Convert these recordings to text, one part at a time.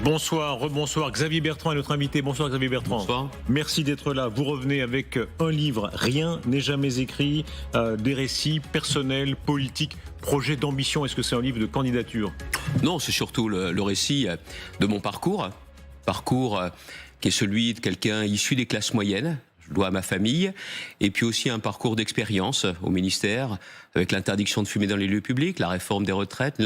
Bonsoir, rebonsoir. Xavier Bertrand est notre invité. Bonsoir Xavier Bertrand. Bonsoir. Merci d'être là. Vous revenez avec un livre, Rien n'est jamais écrit, des récits personnels, politiques, projets d'ambition. Est-ce que c'est un livre de candidature? Non, c'est surtout le récit de mon parcours qui est celui de quelqu'un issu des classes moyennes. Je dois à ma famille, et puis aussi un parcours d'expérience au ministère, avec l'interdiction de fumer dans les lieux publics, la réforme des retraites,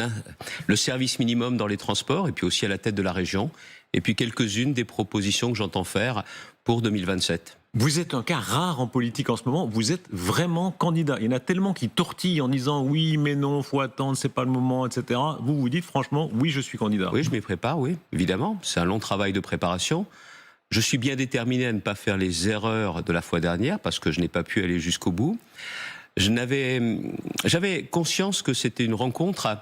le service minimum dans les transports, et puis aussi à la tête de la région, et puis quelques-unes des propositions que j'entends faire pour 2027. Vous êtes un cas rare en politique en ce moment, vous êtes vraiment candidat. Il y en a tellement qui tortillent en disant oui, mais non, faut attendre, c'est pas le moment, etc. Vous vous dites franchement, oui, je suis candidat. Oui, je m'y prépare, oui, évidemment. C'est un long travail de préparation. Je suis bien déterminé à ne pas faire les erreurs de la fois dernière parce que je n'ai pas pu aller jusqu'au bout. J'avais conscience que c'était une rencontre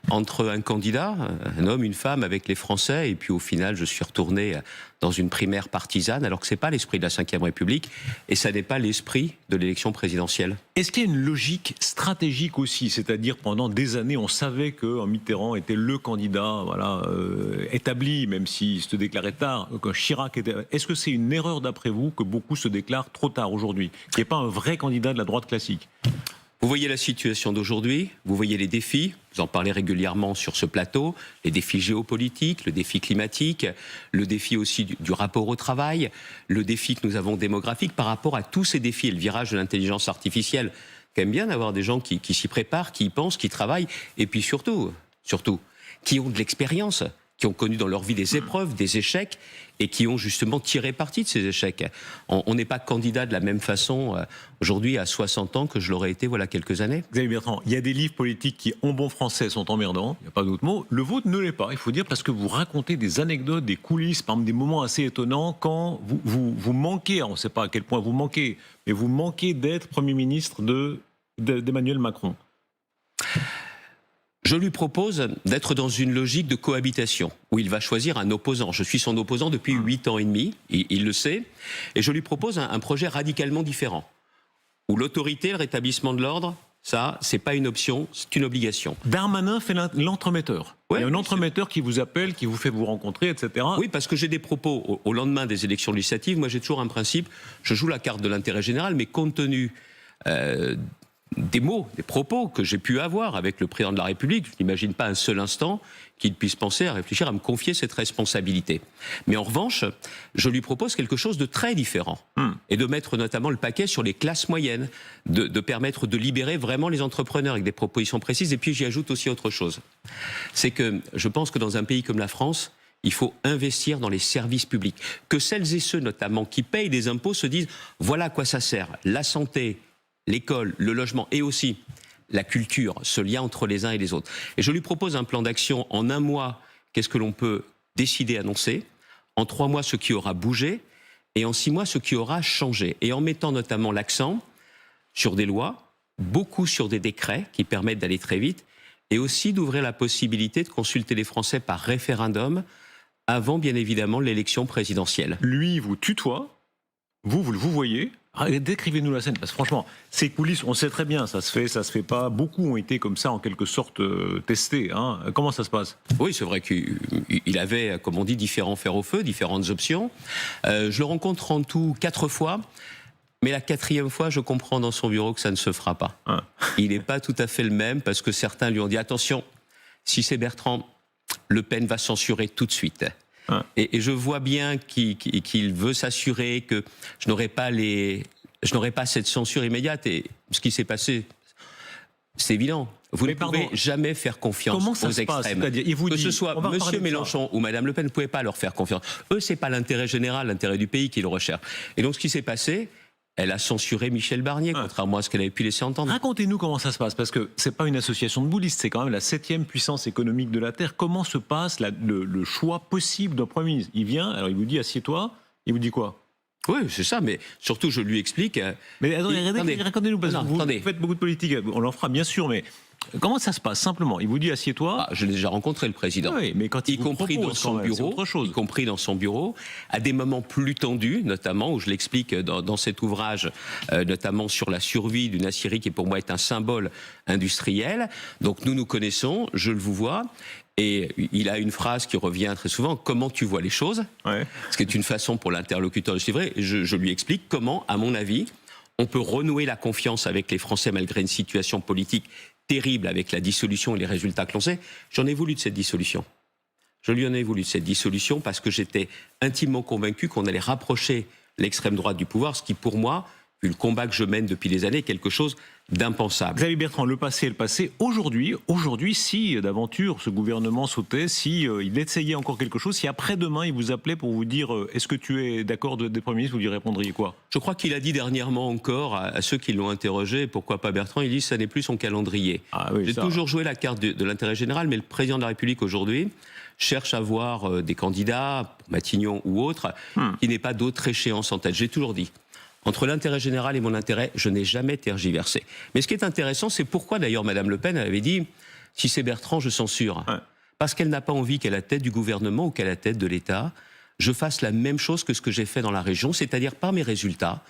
entre un candidat, un homme, une femme, avec les Français, et puis au final, je suis retourné dans une primaire partisane, alors que c'est pas l'esprit de la Ve République, et ça n'est pas l'esprit de l'élection présidentielle. Est-ce qu'il y a une logique stratégique aussi? C'est-à-dire, pendant des années, on savait que Mitterrand était le candidat, établi, même s'il se déclarait tard, que Chirac était... Est-ce que c'est une erreur, d'après vous, que beaucoup se déclarent trop tard aujourd'hui, qu'il n'y ait pas un vrai candidat de la droite classique? Vous voyez la situation d'aujourd'hui, vous voyez les défis, vous en parlez régulièrement sur ce plateau, les défis géopolitiques, le défi climatique, le défi aussi du rapport au travail, le défi que nous avons démographique. Par rapport à tous ces défis et le virage de l'intelligence artificielle, quand même bien d'avoir des gens qui s'y préparent, qui y pensent, qui travaillent, et puis surtout, qui ont de l'expérience, qui ont connu dans leur vie des épreuves, des échecs, et qui ont justement tiré parti de ces échecs. On n'est pas candidat de la même façon aujourd'hui à 60 ans que je l'aurais été voilà quelques années. Xavier Bertrand, il y a des livres politiques qui, en bon français, sont emmerdants, il n'y a pas d'autre mot. Le vôtre ne l'est pas, il faut dire, parce que vous racontez des anecdotes, des coulisses, par exemple des moments assez étonnants quand vous manquez, on ne sait pas à quel point vous manquez, mais vous manquez d'être Premier ministre d'Emmanuel Macron. Je lui propose d'être dans une logique de cohabitation, où il va choisir un opposant. Je suis son opposant depuis 8 ans et demi, il le sait, et je lui propose un projet radicalement différent, où l'autorité, le rétablissement de l'ordre, ça, c'est pas une option, c'est une obligation. Darmanin fait l'entremetteur. Ouais, il y a un entremetteur qui vous appelle, qui vous fait vous rencontrer, etc. Oui, parce que j'ai des propos au lendemain des élections législatives. Moi, j'ai toujours un principe, je joue la carte de l'intérêt général, mais compte tenu des mots, des propos que j'ai pu avoir avec le président de la République, je n'imagine pas un seul instant qu'il puisse penser à réfléchir à me confier cette responsabilité. Mais en revanche, je lui propose quelque chose de très différent et de mettre notamment le paquet sur les classes moyennes, de permettre de libérer vraiment les entrepreneurs avec des propositions précises. Et puis j'y ajoute aussi autre chose. C'est que je pense que dans un pays comme la France, il faut investir dans les services publics. Que celles et ceux notamment qui payent des impôts se disent voilà à quoi ça sert, la santé, l'école, le logement et aussi la culture, ce lien entre les uns et les autres. Et je lui propose un plan d'action en 1 mois, qu'est-ce que l'on peut décider, annoncer, en 3 mois ce qui aura bougé, et en 6 mois ce qui aura changé. Et en mettant notamment l'accent sur des lois, beaucoup sur des décrets qui permettent d'aller très vite, et aussi d'ouvrir la possibilité de consulter les Français par référendum avant, bien évidemment, l'élection présidentielle. Lui, vous tutoie, vous le voyez. Décrivez-nous la scène, parce que franchement, ces coulisses, on sait très bien, ça se fait pas. Beaucoup ont été comme ça, en quelque sorte, testés. Comment ça se passe? Oui, c'est vrai qu'il avait, comme on dit, différents fers au feu, différentes options. Je le rencontre en tout 4 fois, mais la 4e fois, je comprends dans son bureau que ça ne se fera pas. Il n'est pas tout à fait le même, parce que certains lui ont dit, attention, si c'est Bertrand, Le Pen va censurer tout de suite. Et je vois bien qu'il veut s'assurer que je n'aurai pas cette censure immédiate. Et ce qui s'est passé, c'est évident. Vous ne pouvez jamais faire confiance aux extrêmes. Que ce soit M. Mélenchon ou Mme Le Pen, vous ne pouvez pas leur faire confiance. Eux, ce n'est pas l'intérêt général, l'intérêt du pays qu'ils recherchent. Et donc ce qui s'est passé, elle a censuré Michel Barnier, contrairement à ce qu'elle avait pu laisser entendre. Racontez-nous comment ça se passe, parce que c'est pas une association de boulistes, c'est quand même la 7e puissance économique de la Terre. Comment se passe le choix possible d'un Premier ministre? Il vient, alors il vous dit assieds-toi, il vous dit quoi? Oui, c'est ça, mais surtout je lui explique... Mais attendez, racontez-nous, parce que vous faites beaucoup de politique, on l'en fera bien sûr, mais... Comment ça se passe simplement? Il vous dit assieds-toi. Je l'ai déjà rencontré le président. Oui, mais quand y compris dans son bureau, y compris dans son bureau, à des moments plus tendus, notamment où je l'explique dans cet ouvrage, notamment sur la survie d'une aciérie qui pour moi est un symbole industriel. Donc nous nous connaissons, je le vous vois. Et il a une phrase qui revient très souvent, comment tu vois les choses, ce qui est une façon pour l'interlocuteur de suivre. Et je lui explique comment, à mon avis, on peut renouer la confiance avec les Français malgré une situation politique terrible avec la dissolution et les résultats que l'on sait. J'en ai voulu de cette dissolution. Je lui en ai voulu de cette dissolution parce que j'étais intimement convaincu qu'on allait rapprocher l'extrême droite du pouvoir, ce qui pour moi, vu le combat que je mène depuis des années, est quelque chose d'impensable. Xavier Bertrand, le passé est le passé. Aujourd'hui, si d'aventure ce gouvernement sautait, si il essayait encore quelque chose, si après-demain il vous appelait pour vous dire est-ce que tu es d'accord d'être Premier ministre, vous lui répondriez quoi? Je crois qu'il a dit dernièrement encore à ceux qui l'ont interrogé, pourquoi pas Bertrand, il dit ça n'est plus son calendrier. J'ai toujours joué la carte de l'intérêt général, mais le président de la République aujourd'hui cherche à voir des candidats, Matignon ou autres, qui n'aient pas d'autres échéances en tête. J'ai toujours dit, entre l'intérêt général et mon intérêt, je n'ai jamais tergiversé. Mais ce qui est intéressant, c'est pourquoi d'ailleurs Madame Le Pen avait dit, si c'est Bertrand, je censure. Parce qu'elle n'a pas envie qu'à la tête du gouvernement ou qu'à la tête de l'État, je fasse la même chose que ce que j'ai fait dans la région, c'est-à-dire par mes résultats,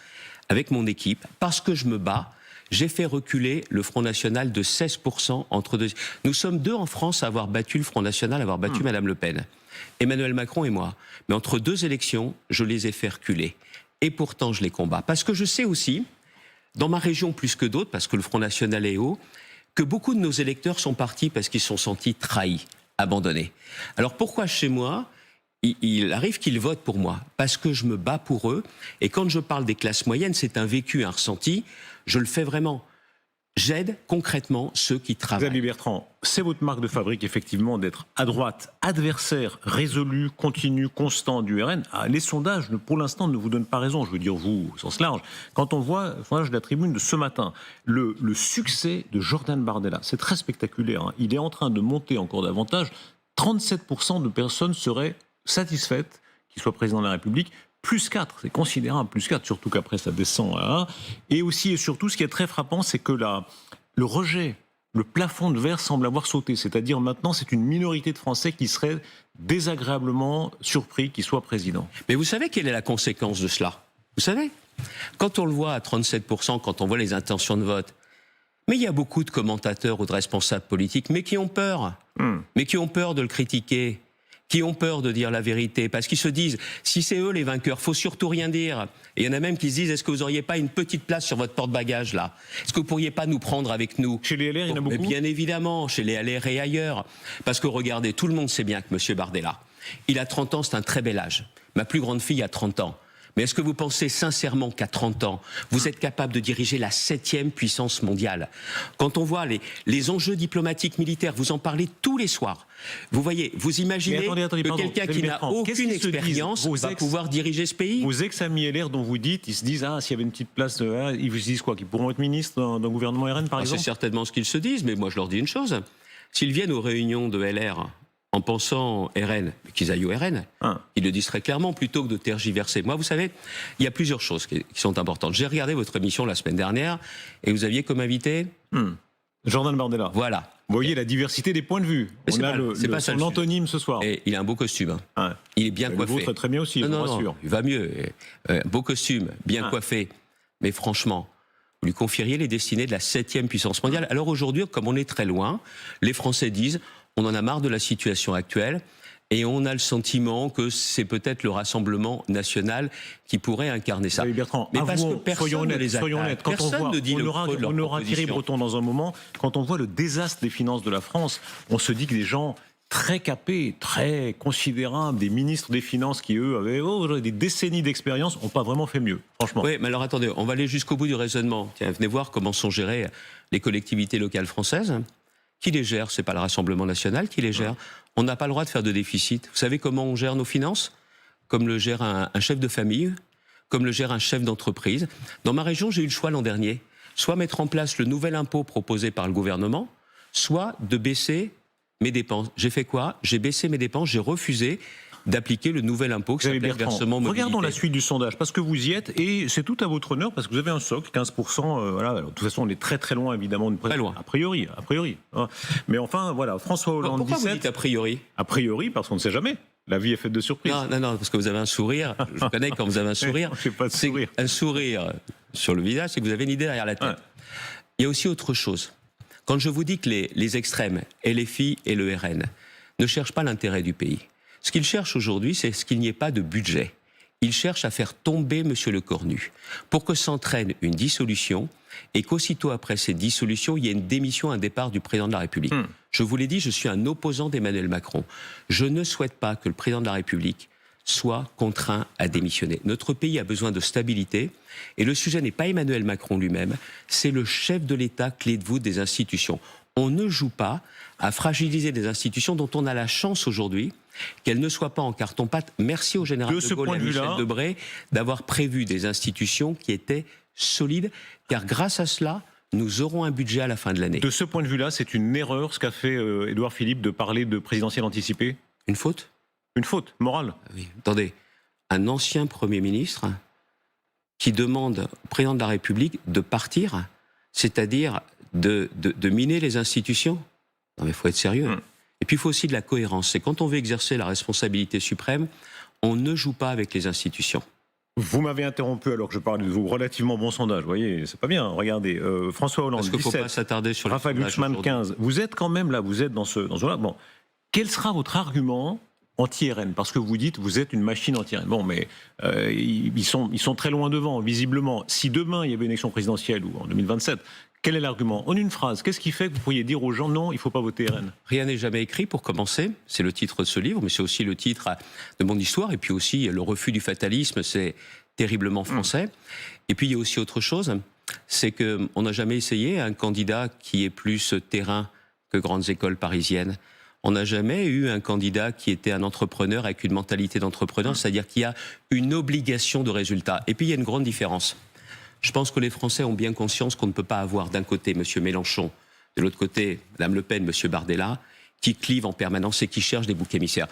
avec mon équipe, parce que je me bats, j'ai fait reculer le Front National de 16% entre deux. Nous sommes 2 en France à avoir battu le Front National, à avoir battu Madame Le Pen. Emmanuel Macron et moi. Mais entre 2 élections, je les ai fait reculer. Et pourtant, je les combats. Parce que je sais aussi, dans ma région plus que d'autres, parce que le Front National est haut, que beaucoup de nos électeurs sont partis parce qu'ils se sont sentis trahis, abandonnés. Alors pourquoi chez moi, il arrive qu'ils votent pour moi? Parce que je me bats pour eux. Et quand je parle des classes moyennes, c'est un vécu, un ressenti. Je le fais vraiment. J'aide concrètement ceux qui travaillent. Xavier Bertrand, c'est votre marque de fabrique, effectivement, d'être à droite, adversaire, résolu, continu, constant du RN. Les sondages, pour l'instant, ne vous donnent pas raison. Je veux dire, vous, au sens large. Quand on voit le sondage de la Tribune de ce matin, le succès de Jordan Bardella, c'est très spectaculaire. Il est en train de monter encore davantage. 37% de personnes seraient satisfaites qu'il soit président de la République. Plus 4, c'est considérable, plus 4, surtout qu'après ça descend à 1. Et aussi et surtout, ce qui est très frappant, c'est que le rejet, le plafond de verre semble avoir sauté. C'est-à-dire maintenant, c'est une minorité de Français qui seraient désagréablement surpris qu'il soit président. Mais vous savez quelle est la conséquence de cela? Vous savez, quand on le voit à 37%, quand on voit les intentions de vote, mais il y a beaucoup de commentateurs ou de responsables politiques, mais qui ont peur. Mais qui ont peur de le critiquer. Qui ont peur de dire la vérité, parce qu'ils se disent, si c'est eux les vainqueurs, faut surtout rien dire. Et il y en a même qui se disent, est-ce que vous auriez pas une petite place sur votre porte-bagages là? Est-ce que vous pourriez pas nous prendre avec nous? Chez les LR, il y en a beaucoup. Bien évidemment, chez les LR et ailleurs. Parce que regardez, tout le monde sait bien que M. Bardella, il a 30 ans, c'est un très bel âge. Ma plus grande fille a 30 ans. Mais est-ce que vous pensez sincèrement qu'à 30 ans, vous êtes capable de diriger la 7e puissance mondiale? Quand on voit les enjeux diplomatiques, militaires, vous en parlez tous les soirs. Vous voyez, vous imaginez que quelqu'un qui n'a aucune expérience va pouvoir diriger ce pays? Vos ex-amis LR dont vous dites, ils se disent, s'il y avait une petite place, ils vous disent quoi? Qu'ils pourront être ministres d'un gouvernement RN, par exemple? C'est certainement ce qu'ils se disent, mais moi je leur dis une chose. S'ils viennent aux réunions de LR en pensant RN, qu'ils aillent au RN, ils le disent très clairement, plutôt que de tergiverser. Moi, vous savez, il y a plusieurs choses qui sont importantes. J'ai regardé votre émission la semaine dernière, et vous aviez comme invité Jordan Bardella. Voilà. Vous voyez la diversité des points de vue. On a son antonyme ce soir. Et il a un beau costume. Il est bien coiffé. Le vôtre très bien aussi, je vous rassure. Il va mieux. Beau costume, bien coiffé. Mais franchement, vous lui confieriez les destinées de la 7e puissance mondiale. Alors aujourd'hui, comme on est très loin, les Français disent, on en a marre de la situation actuelle. Et on a le sentiment que c'est peut-être le Rassemblement national qui pourrait incarner ça. Oui, Bertrand, mais parce que personne ne les attaque. Personne ne dit le creux de leur proposition. On aura Thierry Breton dans un moment. Quand on voit le désastre des finances de la France, on se dit que des gens très capés, très considérables, des ministres des Finances qui, eux, avaient des décennies d'expérience, n'ont pas vraiment fait mieux, franchement. Oui, mais alors attendez, on va aller jusqu'au bout du raisonnement. Tiens, venez voir comment sont gérées les collectivités locales françaises. Qui les gère? C'est pas le Rassemblement national qui les gère. On n'a pas le droit de faire de déficit. Vous savez comment on gère nos finances? Comme le gère un chef de famille, comme le gère un chef d'entreprise. Dans ma région, j'ai eu le choix l'an dernier. Soit mettre en place le nouvel impôt proposé par le gouvernement, soit de baisser mes dépenses. J'ai fait quoi? J'ai baissé mes dépenses, j'ai refusé d'appliquer le nouvel impôt qui s'appelle versement mobilité. Regardons la suite du sondage, parce que vous y êtes, et c'est tout à votre honneur, parce que vous avez un socle, 15%, voilà. Alors, de toute façon, on est très très loin, évidemment, de très loin. A priori. Mais enfin, voilà, François Hollande, pourquoi 17... vous dites a priori? A priori, parce qu'on ne sait jamais. La vie est faite de surprises. Non, parce que vous avez un sourire. Je connais quand vous avez un sourire. J'ai pas de sourire. Un sourire sur le visage, c'est que vous avez une idée derrière la tête. Il y a aussi autre chose. Quand je vous dis que les extrêmes, LFI et le RN, ne cherche pas l'intérêt du pays. Ce qu'il cherche aujourd'hui, c'est ce qu'il n'y ait pas de budget. Il cherche à faire tomber M. Lecornu pour que s'entraîne une dissolution et qu'aussitôt après cette dissolution, il y ait une démission, un départ du président de la République. Je vous l'ai dit, je suis un opposant d'Emmanuel Macron. Je ne souhaite pas que le président de la République soit contraint à démissionner. Notre pays a besoin de stabilité et le sujet n'est pas Emmanuel Macron lui-même, c'est le chef de l'État, clé de voûte des institutions. On ne joue pas à fragiliser des institutions dont on a la chance aujourd'hui qu'elles ne soient pas en carton-pâte. Merci au général de Gaulle et à Michel Debré d'avoir prévu des institutions qui étaient solides, car grâce à cela, nous aurons un budget à la fin de l'année. De ce point de vue-là, c'est une erreur ce qu'a fait Édouard Philippe de parler de présidentielle anticipée? Une faute? Une faute morale? Oui. Attendez, un ancien Premier ministre qui demande au président de la République de partir, c'est-à-dire de miner les institutions? Non mais il faut être sérieux. Et puis il faut aussi de la cohérence. C'est quand on veut exercer la responsabilité suprême, on ne joue pas avec les institutions. Vous m'avez interrompu alors que je parle de vos relativement bons sondages. Vous voyez, c'est pas bien. Regardez, François Hollande, Parce qu'il ne faut 17, pas s'attarder sur Raphaël Glucksmann, 15. Vous êtes quand même là, vous êtes dans ce là. Bon, quel sera votre argument anti-RN? Parce que vous dites, vous êtes une machine anti-RN. Bon, mais ils sont très loin devant, visiblement. Si demain il y avait une élection présidentielle ou en 2027, quel est l'argument? En une phrase, qu'est-ce qui fait que vous pourriez dire aux gens non, il ne faut pas voter RN? Rien n'est jamais écrit pour commencer. C'est le titre de ce livre, mais c'est aussi le titre de mon histoire. Et puis aussi, le refus du fatalisme, c'est terriblement français. Et puis il y a aussi autre chose, c'est qu'on n'a jamais essayé un candidat qui est plus terrain que grandes écoles parisiennes. On n'a jamais eu un candidat qui était un entrepreneur avec une mentalité d'entrepreneur, c'est-à-dire qu'il y a une obligation de résultat. Et puis il y a une grande différence. Je pense que les Français ont bien conscience qu'on ne peut pas avoir d'un côté M. Mélenchon, de l'autre côté Mme Le Pen, M. Bardella, qui clivent en permanence et qui cherchent des boucs émissaires.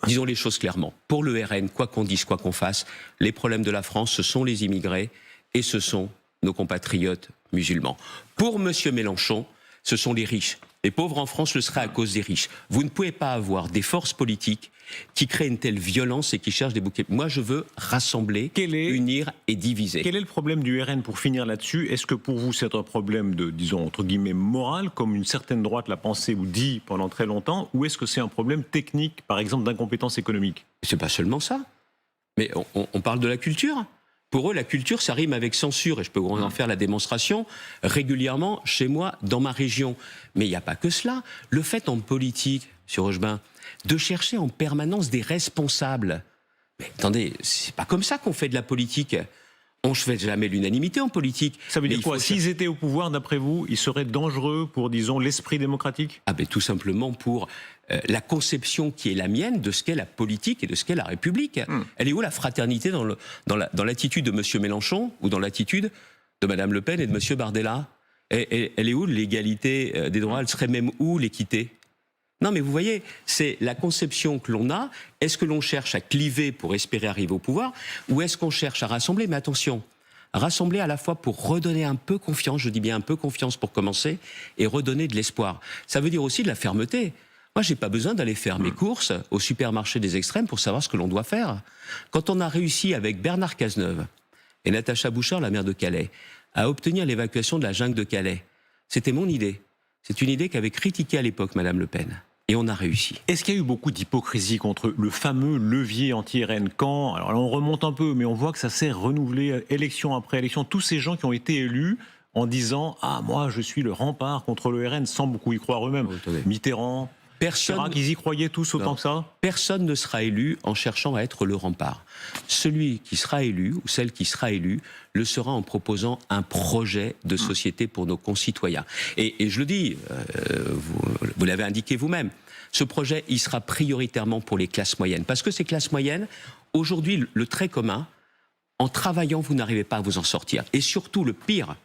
Disons les choses clairement. Pour le RN, quoi qu'on dise, quoi qu'on fasse, les problèmes de la France, ce sont les immigrés et ce sont nos compatriotes musulmans. Pour M. Mélenchon, ce sont les riches. Les pauvres en France le seraient à cause des riches. Vous ne pouvez pas avoir des forces politiques qui créent une telle violence et qui cherchent des bouquets. Moi, je veux rassembler, unir et diviser. Quel est le problème du RN pour finir là-dessus? Est-ce que pour vous, c'est un problème de, disons, entre guillemets, moral, comme une certaine droite l'a pensé ou dit pendant très longtemps, ou est-ce que c'est un problème technique, par exemple, d'incompétence économique? C'est pas seulement ça. Mais on parle de la culture. Pour eux, la culture, ça rime avec censure, et je peux en faire la démonstration régulièrement chez moi, dans ma région. Mais il n'y a pas que cela. Le fait en politique, M. Rochebin, de chercher en permanence des responsables. Mais attendez, c'est pas comme ça qu'on fait de la politique. On ne fait jamais l'unanimité en politique. Ça veut dire quoi? S'ils étaient au pouvoir, d'après vous, ils seraient dangereux pour, disons, l'esprit démocratique? Ah ben tout simplement pour la conception qui est la mienne de ce qu'est la politique et de ce qu'est la République. Elle est où la fraternité dans l'attitude de M. Mélenchon ou dans l'attitude de Mme Le Pen et de M. Bardella? Elle est où l'égalité des droits? Elle serait même où l'équité? Non mais vous voyez, c'est la conception que l'on a. Est-ce que l'on cherche à cliver pour espérer arriver au pouvoir, ou est-ce qu'on cherche à rassembler? Mais attention, rassembler à la fois pour redonner un peu confiance, je dis bien un peu confiance pour commencer, et redonner de l'espoir. Ça veut dire aussi de la fermeté. Moi, j'ai pas besoin d'aller faire mes courses au supermarché des extrêmes pour savoir ce que l'on doit faire. Quand on a réussi avec Bernard Cazeneuve et Natacha Bouchard, la maire de Calais, à obtenir l'évacuation de la jungle de Calais, c'était mon idée. C'est une idée qu'avait critiquée à l'époque Mme Le Pen. Et on a réussi. Est-ce qu'il y a eu beaucoup d'hypocrisie contre le fameux levier anti-RN quand, alors là on remonte un peu, mais on voit que ça s'est renouvelé élection après élection, tous ces gens qui ont été élus en disant « Ah, moi je suis le rempart contre le RN » sans beaucoup y croire eux-mêmes. Mitterrand, Chirac, ils y croyaient tous autant que ça? Personne ne sera élu en cherchant à être le rempart. Celui qui sera élu, ou celle qui sera élue, le sera en proposant un projet de société pour nos concitoyens. Et je le dis, vous l'avez indiqué vous-même, ce projet, il sera prioritairement pour les classes moyennes. Parce que ces classes moyennes, aujourd'hui, le trait commun, en travaillant, vous n'arrivez pas à vous en sortir. Et surtout, le pire,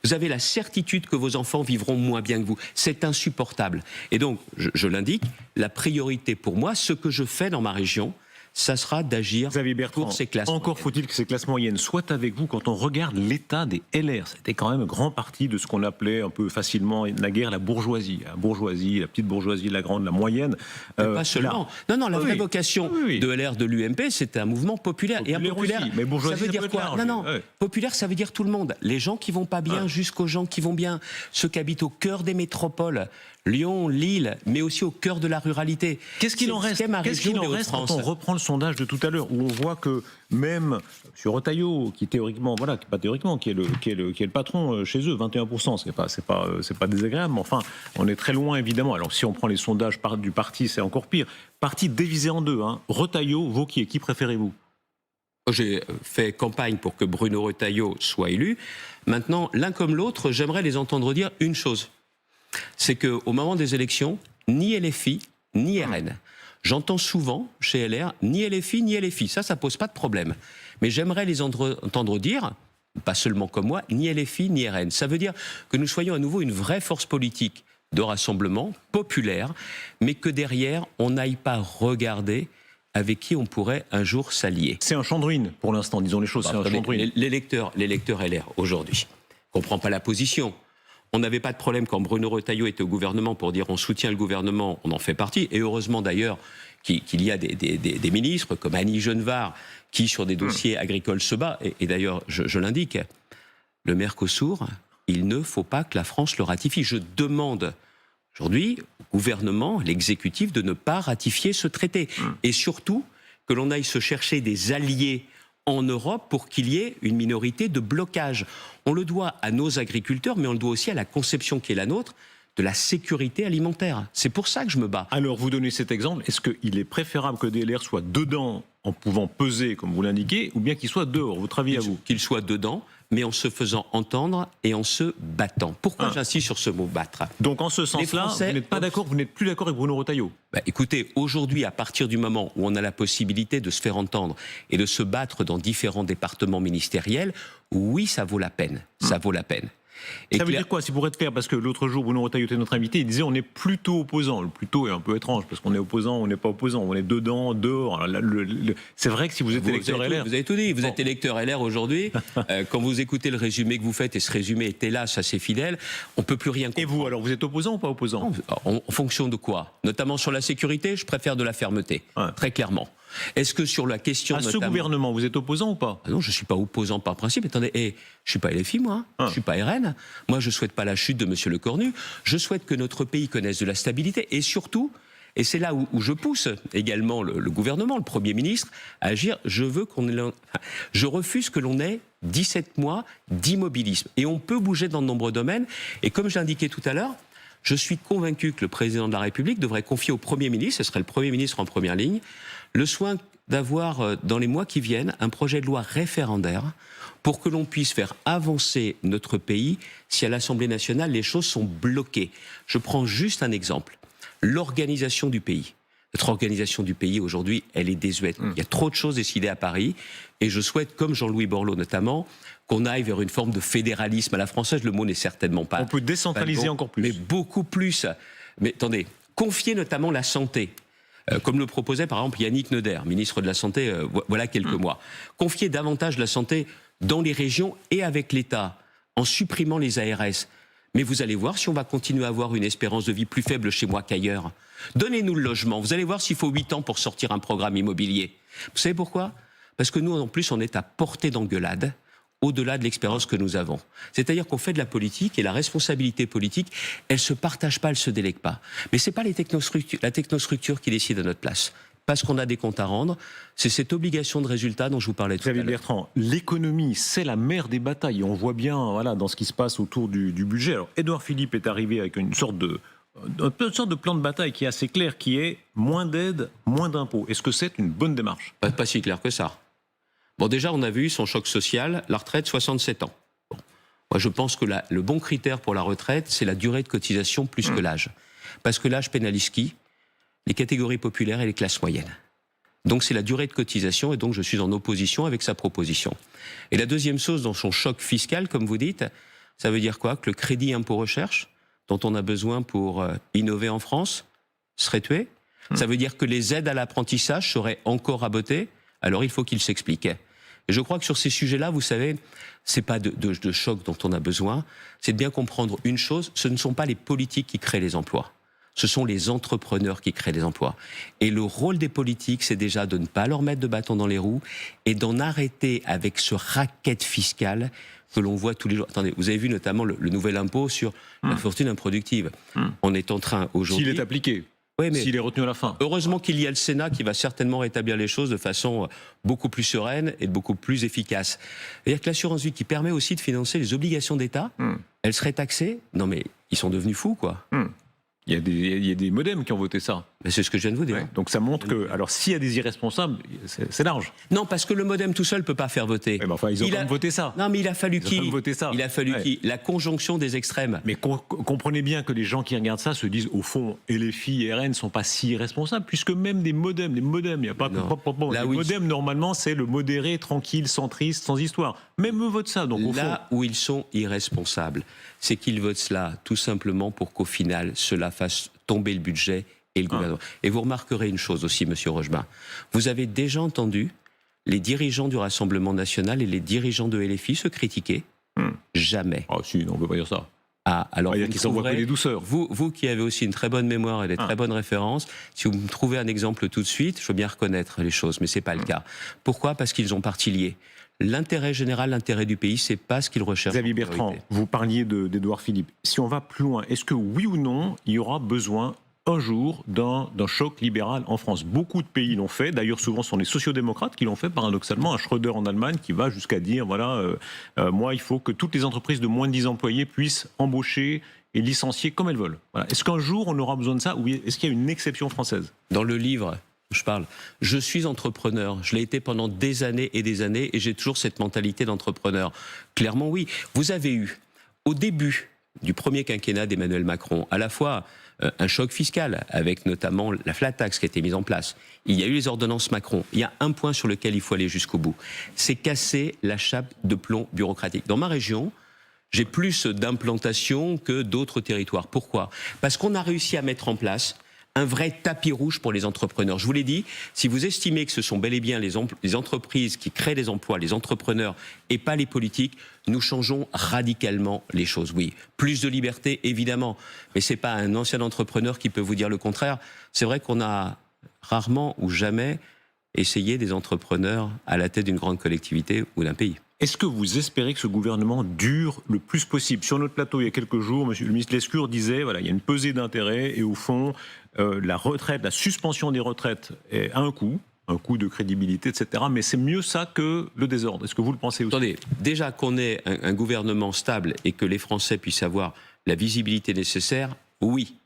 vous avez la certitude que vos enfants vivront moins bien que vous. C'est insupportable. Et donc, je l'indique, la priorité pour moi, ce que je fais dans ma région, ça sera d'agir Xavier Bertrand, pour ces classes encore moyennes. faut-il que ces classes moyennes soient avec vous quand on regarde l'état des LR. C'était quand même un grand parti de ce qu'on appelait un peu facilement naguère la bourgeoisie. La bourgeoisie, la petite bourgeoisie, la grande, la moyenne. Pas seulement. Non, la vraie vocation oui. de LR, de l'UMP, c'était un mouvement populaire. Et un populaire, aussi, mais bourgeoisie, ça veut ça dire peut être quoi? large. Non. Ouais. Populaire, ça veut dire tout le monde. Les gens qui vont pas bien jusqu'aux gens qui vont bien. Ceux qui habitent au cœur des métropoles. Lyon, Lille, mais aussi au cœur de la ruralité. Qu'est-ce qu'il en reste, quand on reprend le sondage de tout à l'heure, où on voit que même sur Retailleau, qui théoriquement, qui est le patron chez eux, 21%, c'est pas désagréable, mais enfin, on est très loin évidemment. Alors si on prend les sondages du parti, c'est encore pire. Parti divisé en deux, hein. Retailleau, Wauquiez, qui préférez-vous? J'ai fait campagne pour que Bruno Retailleau soit élu. Maintenant, l'un comme l'autre, j'aimerais les entendre dire une chose. C'est qu'au moment des élections, ni LFI, ni RN. J'entends souvent chez LR, ni LFI, ni LFI. Ça pose pas de problème. Mais j'aimerais les entendre dire, pas seulement comme moi, ni LFI, ni RN. Ça veut dire que nous soyons à nouveau une vraie force politique de rassemblement, populaire, mais que derrière, on n'aille pas regarder avec qui on pourrait un jour s'allier. C'est un champ de ruines, pour l'instant, disons les choses, c'est un champ de ruines. L'électeur LR, aujourd'hui, ne comprend pas la position. On n'avait pas de problème quand Bruno Retailleau était au gouvernement pour dire on soutient le gouvernement, on en fait partie. Et heureusement d'ailleurs qu'il y a des ministres comme Annie Genevard qui, sur des dossiers agricoles, se bat. Et d'ailleurs, je l'indique, le Mercosur, il ne faut pas que la France le ratifie. Je demande aujourd'hui au gouvernement, à l'exécutif, de ne pas ratifier ce traité. Et surtout, que l'on aille se chercher des alliés en Europe pour qu'il y ait une minorité de blocage. On le doit à nos agriculteurs, mais on le doit aussi à la conception qui est la nôtre de la sécurité alimentaire. C'est pour ça que je me bats. Alors, vous donnez cet exemple. Est-ce qu'il est préférable que DLR soit dedans en pouvant peser, comme vous l'indiquez, ou bien qu'il soit dehors, votre avis à vous? Qu'il soit dedans, mais en se faisant entendre et en se battant. Pourquoi j'insiste sur ce mot battre? Donc, en ce sens-là, vous n'êtes pas d'accord, vous n'êtes plus d'accord avec Bruno Retailleau? Écoutez, aujourd'hui, à partir du moment où on a la possibilité de se faire entendre et de se battre dans différents départements ministériels, oui, ça vaut la peine. Ça vaut la peine. Ça veut dire quoi, si pour être clair, parce que l'autre jour, Bruno Retailleau était notre invité, il disait on est plutôt opposant. Le plutôt est un peu étrange, parce qu'on est opposant, on n'est pas opposant, on est dedans, dehors. C'est vrai que si vous êtes électeur LR... Vous avez tout dit, vous êtes électeur LR aujourd'hui, quand vous écoutez le résumé que vous faites, et ce résumé est hélas assez fidèle, on ne peut plus rien comprendre. Et vous, alors, vous êtes opposant ou pas opposant? En fonction de quoi? Notamment sur la sécurité, je préfère de la fermeté, très clairement. Est-ce que sur la question à ce gouvernement, vous êtes opposant ou pas? Non, je ne suis pas opposant par principe. Attendez, je ne suis pas LFI, moi. Je ne suis pas RN. Moi, je ne souhaite pas la chute de M. Lecornu. Je souhaite que notre pays connaisse de la stabilité. Et surtout, et c'est là où je pousse également le gouvernement, le Premier ministre, à agir, je refuse que l'on ait 17 mois d'immobilisme. Et on peut bouger dans de nombreux domaines. Et comme j'ai indiqué tout à l'heure, je suis convaincu que le président de la République devrait confier au Premier ministre, ce serait le Premier ministre en première ligne, le soin d'avoir, dans les mois qui viennent, un projet de loi référendaire pour que l'on puisse faire avancer notre pays si à l'Assemblée nationale les choses sont bloquées. Je prends juste un exemple. L'organisation du pays. Notre organisation du pays aujourd'hui, elle est désuète. Il y a trop de choses décidées à Paris et je souhaite, comme Jean-Louis Borloo notamment, qu'on aille vers une forme de fédéralisme à la française. Le mot n'est certainement pas... On peut décentraliser encore plus. Mais beaucoup plus. Mais attendez, confier notamment la santé, comme le proposait par exemple Yannick Neuder, ministre de la Santé, voilà quelques mois. Confier davantage la santé dans les régions et avec l'État, en supprimant les ARS. Mais vous allez voir si on va continuer à avoir une espérance de vie plus faible chez moi qu'ailleurs. Donnez-nous le logement. Vous allez voir s'il faut 8 ans pour sortir un programme immobilier. Vous savez pourquoi? Parce que nous, en plus, on est à portée d'engueulade, au-delà de l'expérience que nous avons. C'est-à-dire qu'on fait de la politique et la responsabilité politique, elle ne se partage pas, elle ne se délègue pas. Mais ce n'est pas la technostructure qui décide à notre place. Parce qu'on a des comptes à rendre, c'est cette obligation de résultat dont je vous parlais tout à l'heure. Xavier Bertrand, l'économie, c'est la mère des batailles. On voit bien dans ce qui se passe autour du budget. Alors, Édouard Philippe est arrivé avec une sorte de plan de bataille qui est assez clair, qui est moins d'aide, moins d'impôts. Est-ce que c'est une bonne démarche? Pas si clair que ça. Bon, déjà, on a vu son choc social, la retraite, 67 ans. Bon. Moi, je pense que le bon critère pour la retraite, c'est la durée de cotisation plus que l'âge. Parce que l'âge pénalise qui? Les catégories populaires et les classes moyennes. Donc, c'est la durée de cotisation, et donc je suis en opposition avec sa proposition. Et la deuxième chose, dans son choc fiscal, comme vous dites, ça veut dire quoi? Que le crédit impôt recherche, dont on a besoin pour innover en France, serait tué. Ça veut dire que les aides à l'apprentissage seraient encore rabotées. Alors il faut qu'il s'explique. Et je crois que sur ces sujets-là, vous savez, c'est pas de choc dont on a besoin. C'est de bien comprendre une chose, ce ne sont pas les politiques qui créent les emplois. Ce sont les entrepreneurs qui créent les emplois. Et le rôle des politiques, c'est déjà de ne pas leur mettre de bâton dans les roues et d'en arrêter avec ce racket fiscal que l'on voit tous les jours. Attendez, vous avez vu notamment le nouvel impôt sur la fortune improductive. On est en train aujourd'hui... S'il est appliqué, oui, mais s'il est retenu à la fin. heureusement qu'il y a le Sénat qui va certainement rétablir les choses de façon beaucoup plus sereine et beaucoup plus efficace. C'est-à-dire que l'assurance vie qui permet aussi de financer les obligations d'État, elle serait taxée. Non mais ils sont devenus fous, quoi. Il y a des modems qui ont voté ça. Mais c'est ce que je viens de vous dire. Ouais. Donc ça montre que, alors s'il y a des irresponsables, c'est large. Non, parce que le modem tout seul ne peut pas faire voter. Ouais, mais enfin, ils ont quand même voté ça. Non, mais il a fallu Ils ont quand même voté ça. Il a fallu Ouais. qui La conjonction des extrêmes. Mais comprenez bien que les gens qui regardent ça se disent, au fond, LFI et RN ne sont pas si irresponsables, puisque même les modems, il n'y a pas... Non. Là les où ils modems, normalement, c'est le modéré, tranquille, centriste, sans histoire. Même eux votent ça, donc au fond... Là où ils sont irresponsables, c'est qu'ils votent cela tout simplement pour qu'au final, cela fasse tomber le budget et le gouvernement. Et vous remarquerez une chose aussi, Monsieur Rochebin. Vous avez déjà entendu les dirigeants du Rassemblement national et les dirigeants de LFI se critiquer? Jamais. Ah si, non, on ne peut pas dire ça. Ah, alors Il y a vous qui s'envoient que trouverez- des douceurs. Vous qui avez aussi une très bonne mémoire et des très bonnes références, si vous me trouvez un exemple tout de suite, je veux bien reconnaître les choses, mais c'est pas le cas. Pourquoi? Parce qu'ils ont parti liés. L'intérêt général, l'intérêt du pays, c'est pas ce qu'ils recherchent. Xavier en Bertrand, priorité. vous parliez d'Édouard Philippe. Si on va plus loin, est-ce que oui ou non, il y aura besoin un jour d'un choc libéral en France? Beaucoup de pays l'ont fait. D'ailleurs, souvent, ce sont les sociodémocrates qui l'ont fait, paradoxalement. Un Schröder en Allemagne qui va jusqu'à dire, voilà, moi, il faut que toutes les entreprises de moins de 10 employés puissent embaucher et licencier comme elles veulent. Voilà. Est-ce qu'un jour, on aura besoin de ça, ou est-ce qu'il y a une exception française? Dans le livre, je parle. Je suis entrepreneur. Je l'ai été pendant des années, et j'ai toujours cette mentalité d'entrepreneur. Clairement, oui. Vous avez eu, au début du premier quinquennat d'Emmanuel Macron, à la fois un choc fiscal, avec notamment la flat tax qui a été mise en place. Il y a eu les ordonnances Macron. Il y a un point sur lequel il faut aller jusqu'au bout. C'est casser la chape de plomb bureaucratique. Dans ma région, j'ai plus d'implantation que d'autres territoires. Pourquoi? Parce qu'on a réussi à mettre en place un vrai tapis rouge pour les entrepreneurs. Je vous l'ai dit, si vous estimez que ce sont bel et bien les entreprises qui créent des emplois, les entrepreneurs, et pas les politiques, nous changeons radicalement les choses. Oui, plus de liberté, évidemment, mais c'est pas un ancien entrepreneur qui peut vous dire le contraire. C'est vrai qu'on a rarement ou jamais essayé des entrepreneurs à la tête d'une grande collectivité ou d'un pays. Est-ce que vous espérez que ce gouvernement dure le plus possible? Sur notre plateau, il y a quelques jours, monsieur le ministre Lescure disait, voilà, il y a une pesée d'intérêts et au fond, la retraite, la suspension des retraites a un coût de crédibilité, etc. Mais c'est mieux ça que le désordre. Est-ce que vous le pensez aussi? Attendez, déjà qu'on ait un gouvernement stable et que les Français puissent avoir la visibilité nécessaire, oui.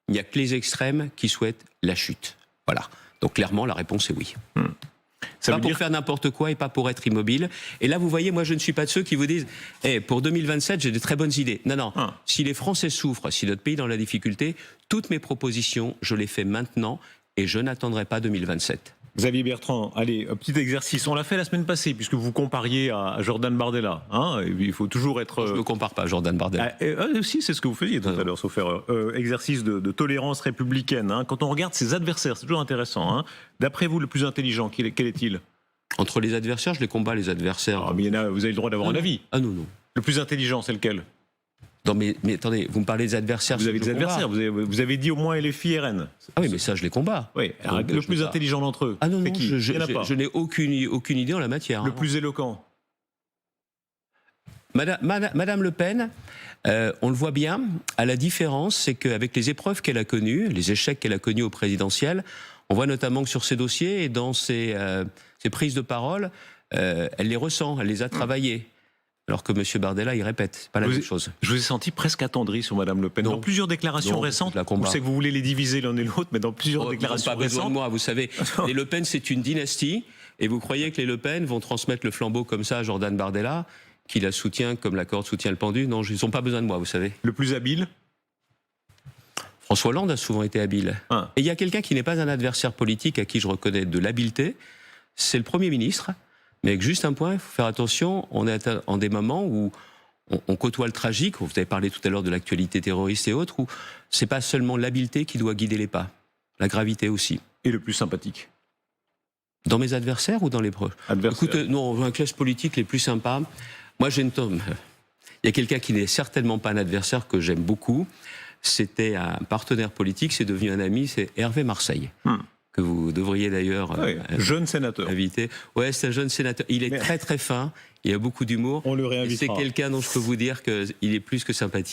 Il n'y a que les extrêmes qui souhaitent la chute. Voilà. Donc clairement, la réponse est oui. Ça pas veut pour dire... faire n'importe quoi et pas pour être immobile. Et là, vous voyez, moi, je ne suis pas de ceux qui vous disent pour 2027, j'ai de très bonnes idées. Non, non. Si les Français souffrent, si notre pays est dans la difficulté, toutes mes propositions, je les fais maintenant et je n'attendrai pas 2027. Xavier Bertrand, allez, un petit exercice. On l'a fait la semaine passée, puisque vous compariez à Jordan Bardella. Hein, il faut toujours être... Je ne me compare pas à Jordan Bardella. Si, c'est ce que vous faisiez tout à l'heure, sauf erreur. Exercice de tolérance républicaine. Hein. Quand on regarde ses adversaires, c'est toujours intéressant. Hein. D'après vous, le plus intelligent, quel est-il? Entre les adversaires, je les combats, les adversaires. Ah, mais il y en a, vous avez le droit d'avoir un avis. Ah non, non. Le plus intelligent, c'est lequel? Non, mais attendez, vous me parlez des adversaires. Vous avez des adversaires, vous avez dit au moins LFI, RN. Ah oui, mais ça, je les combats. Oui, alors, Donc, le je plus n'ai pas. intelligent d'entre eux. Ah non, c'est non, qui? Il y en a pas. je n'ai aucune idée en la matière. Le hein. plus éloquent? Madame Le Pen, on le voit bien, à la différence, c'est qu'avec les épreuves qu'elle a connues, les échecs qu'elle a connus au présidentiel, on voit notamment que sur ses dossiers et dans ses prises de parole, elle les ressent, elle les a travaillées. Alors que M. Bardella, il répète, c'est pas la même chose. Je vous ai senti presque attendri sur Mme Le Pen. Non. Dans plusieurs déclarations Non, récentes, je la combats. vous savez que vous voulez les diviser l'un et l'autre, mais dans plusieurs Ils n'ont déclarations pas besoin de récentes... moi, vous savez. Les Le Pen, c'est une dynastie, et vous croyez que les Le Pen vont transmettre le flambeau comme ça à Jordan Bardella, qui la soutient comme la corde soutient le pendu? Non, ils n'ont pas besoin de moi, vous savez. Le plus habile? François Hollande a souvent été habile. Ah. Et il y a quelqu'un qui n'est pas un adversaire politique à qui je reconnais de l'habileté, c'est le Premier ministre. Mais avec juste un point, il faut faire attention, on est en des moments où on côtoie le tragique. Vous avez parlé tout à l'heure de l'actualité terroriste et autres, où c'est pas seulement l'habileté qui doit guider les pas. la gravité aussi. Et le plus sympathique? Dans mes adversaires ou dans les proches? Adversaire. Écoute, non, un classe politique les plus sympas. Moi, j'ai une tombe. Il y a quelqu'un qui n'est certainement pas un adversaire que j'aime beaucoup. C'était un partenaire politique, c'est devenu un ami, c'est Hervé Marseille. Que vous devriez d'ailleurs jeune sénateur. inviter. Ouais, c'est un jeune sénateur. Il est très très fin, il a beaucoup d'humour. On le Et réinvitera. c'est quelqu'un dont je peux vous dire qu'il est plus que sympathique.